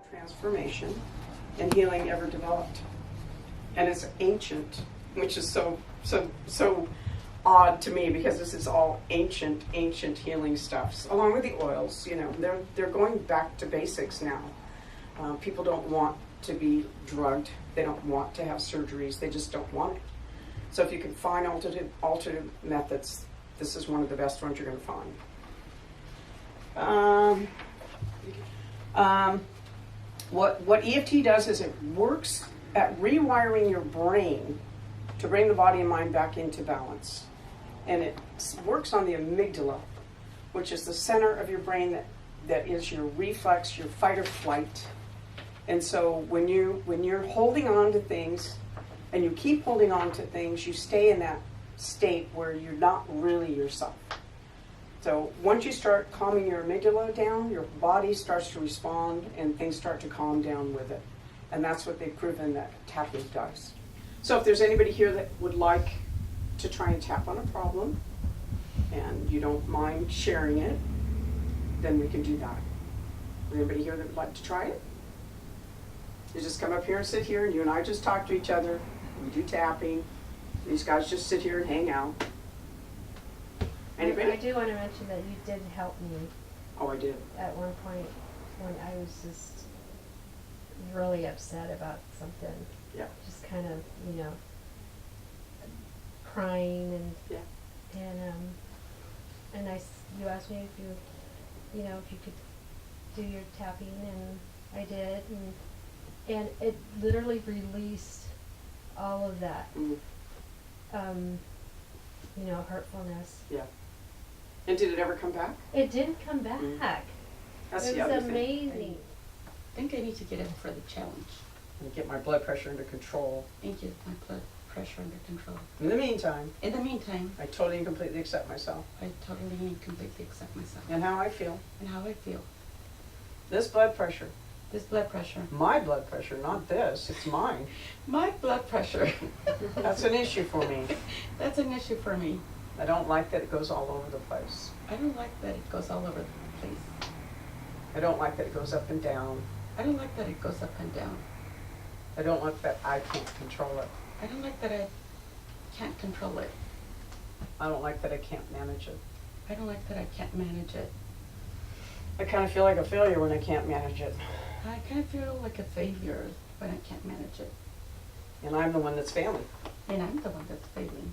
transformation and healing ever developed. And it's ancient, which is so odd to me because this is all ancient healing stuff. Along with the oils, you know, they're going back to basics now. People don't want to be drugged. They don't want to have surgeries. They just don't want it. So if you can find alternative methods, this is one of the best ones you're going to find. What EFT does is it works at rewiring your brain to bring the body and mind back into balance. And it works on the amygdala, which is the center of your brain that is your reflex, your fight or flight. And so when you're holding on to things and you keep holding on to things, you stay in that state where you're not really yourself. So once you start calming your amygdala down, your body starts to respond and things start to calm down with it. And that's what they've proven that tapping does. So if there's anybody here that would like to try and tap on a problem and you don't mind sharing it, then we can do that. Anybody here that would like to try it? You just come up here and sit here and you and I just talk to each other. We do tapping. These guys just sit here and hang out. Anybody? I do want to mention that you did help me. Oh, I did. At one point when I was just really upset about something. Yeah. Just kind of, you know, crying and you asked me if you could do your tapping, and I did, and it literally released all of that, hurtfulness. Yeah. And did it ever come back? It didn't come back. That's it the was other thing. amazing. I think I need to get in for the challenge. And get my blood pressure under control. And get my blood pressure under control. In the meantime, I totally and completely accept myself totally and completely accept myself. and how I feel. And how I feel. This blood pressure, This blood pressure. my blood pressure, not this, it's mine. My blood pressure. That's an issue for me. That's an issue for me. I don't like that it goes all over the place. I don't like that it goes all over the place. I don't like that it goes up and down. I don't like that it goes up and down. I don't like that I can't control it. I don't like that I can't control it. I don't like that I can't manage it. I don't like that I can't manage it. I kind of feel like a failure when I can't manage it. I kind of feel like a failure when I can't manage it. And I'm the one that's failing. And I'm the one that's failing.